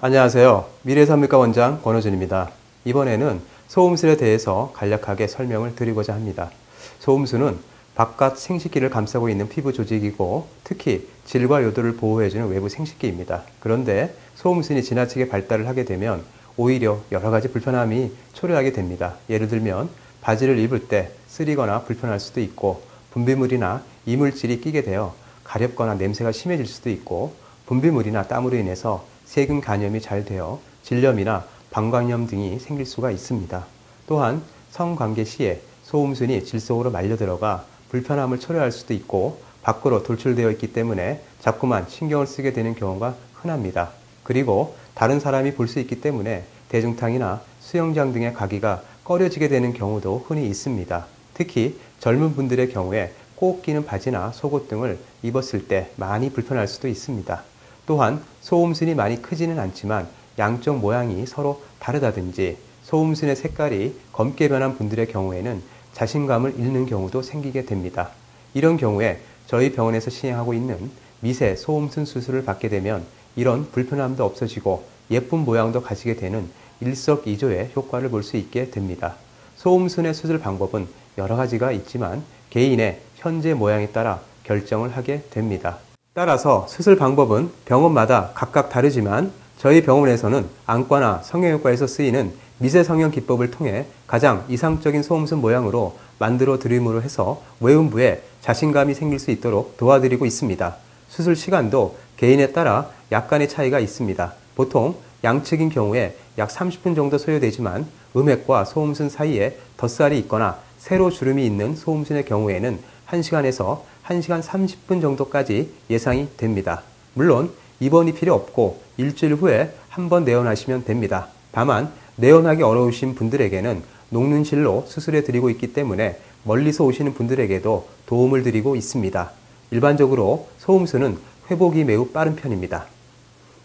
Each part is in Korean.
안녕하세요. 미래산물과 원장 권호준입니다. 이번에는 소음술에 대해서 간략하게 설명을 드리고자 합니다. 소음수는 바깥 생식기를 감싸고 있는 피부 조직이고 특히 질과 요도를 보호해주는 외부 생식기입니다. 그런데 소음순이 지나치게 발달을 하게 되면 오히려 여러 가지 불편함이 초래하게 됩니다. 예를 들면 바지를 입을 때 쓰리거나 불편할 수도 있고 분비물이나 이물질이 끼게 되어 가렵거나 냄새가 심해질 수도 있고 분비물이나 땀으로 인해서 세균 감염이 잘 되어 질염이나 방광염 등이 생길 수가 있습니다. 또한 성관계 시에 소음순이 질 속으로 말려 들어가 불편함을 초래할 수도 있고 밖으로 돌출되어 있기 때문에 자꾸만 신경을 쓰게 되는 경우가 흔합니다. 그리고 다른 사람이 볼 수 있기 때문에 대중탕이나 수영장 등에 가기가 꺼려지게 되는 경우도 흔히 있습니다. 특히 젊은 분들의 경우에 꼭 끼는 바지나 속옷 등을 입었을 때 많이 불편할 수도 있습니다. 또한 소음순이 많이 크지는 않지만 양쪽 모양이 서로 다르다든지 소음순의 색깔이 검게 변한 분들의 경우에는 자신감을 잃는 경우도 생기게 됩니다. 이런 경우에 저희 병원에서 시행하고 있는 미세 소음순 수술을 받게 되면 이런 불편함도 없어지고 예쁜 모양도 가지게 되는 일석이조의 효과를 볼 수 있게 됩니다. 소음순의 수술 방법은 여러 가지가 있지만 개인의 현재 모양에 따라 결정을 하게 됩니다. 따라서 수술 방법은 병원마다 각각 다르지만 저희 병원에서는 안과나 성형외과에서 쓰이는 미세성형 기법을 통해 가장 이상적인 소음순 모양으로 만들어 드림으로 해서 외음부에 자신감이 생길 수 있도록 도와드리고 있습니다. 수술 시간도 개인에 따라 약간의 차이가 있습니다. 보통 양측인 경우에 약 30분 정도 소요되지만 음액과 소음순 사이에 덧살이 있거나 세로 주름이 있는 소음순의 경우에는 1시간에서 1시간 30분 정도까지 예상이 됩니다. 물론 입원이 필요 없고 일주일 후에 한번 내원하시면 됩니다. 다만 내원하기 어려우신 분들에게는 녹눈실로 수술해 드리고 있기 때문에 멀리서 오시는 분들에게도 도움을 드리고 있습니다. 일반적으로 소음순은 회복이 매우 빠른 편입니다.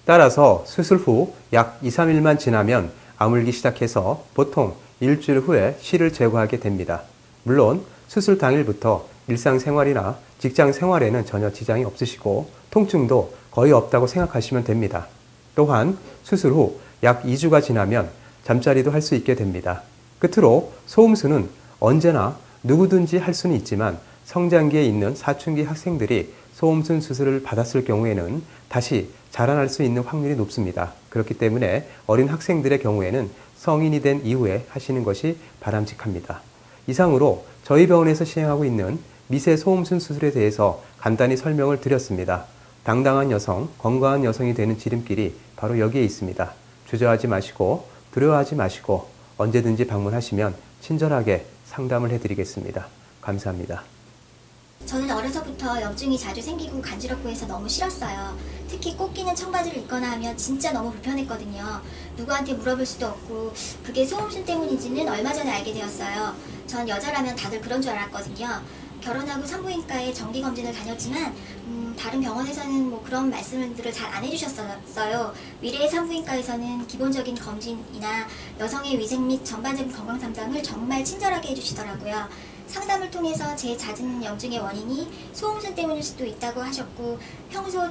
따라서 수술 후 약 2, 3일만 지나면 아물기 시작해서 보통 일주일 후에 실을 제거하게 됩니다. 물론 수술 당일부터 일상생활이나 직장생활에는 전혀 지장이 없으시고 통증도 거의 없다고 생각하시면 됩니다. 또한 수술 후 약 2주가 지나면 잠자리도 할 수 있게 됩니다. 끝으로 소음순은 언제나 누구든지 할 수는 있지만 성장기에 있는 사춘기 학생들이 소음순 수술을 받았을 경우에는 다시 자라날 수 있는 확률이 높습니다. 그렇기 때문에 어린 학생들의 경우에는 성인이 된 이후에 하시는 것이 바람직합니다. 이상으로 저희 병원에서 시행하고 있는 미세 소음순 수술에 대해서 간단히 설명을 드렸습니다. 당당한 여성, 건강한 여성이 되는 지름길이 바로 여기에 있습니다. 주저하지 마시고 두려워하지 마시고 언제든지 방문하시면 친절하게 상담을 해드리겠습니다. 감사합니다. 저는 어려서부터 염증이 자주 생기고 간지럽고 해서 너무 싫었어요. 특히 꼭 끼는 청바지를 입거나 하면 진짜 너무 불편했거든요. 누구한테 물어볼 수도 없고 그게 소음순 때문인지는 얼마 전에 알게 되었어요. 전 여자라면 다들 그런 줄 알았거든요. 결혼하고 산부인과에 정기검진을 다녔지만 다른 병원에서는 뭐 그런 말씀들을 잘 안 해주셨어요. 미래의 산부인과에서는 기본적인 검진이나 여성의 위생 및 전반적인 건강 상담을 정말 친절하게 해주시더라고요. 상담을 통해서 제 잦은 염증의 원인이 소음순 때문일 수도 있다고 하셨고 평소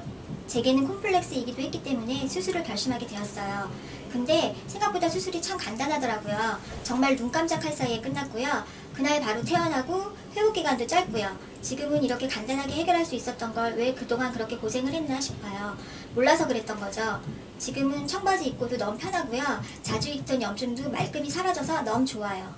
제게는 콤플렉스이기도 했기 때문에 수술을 결심하게 되었어요. 근데 생각보다 수술이 참 간단하더라고요. 정말 눈 깜짝할 사이에 끝났고요. 그날 바로 퇴원하고 회복기간도 짧고요. 지금은 이렇게 간단하게 해결할 수 있었던 걸 왜 그동안 그렇게 고생을 했나 싶어요. 몰라서 그랬던 거죠. 지금은 청바지 입고도 너무 편하고요. 자주 입던 염증도 말끔히 사라져서 너무 좋아요.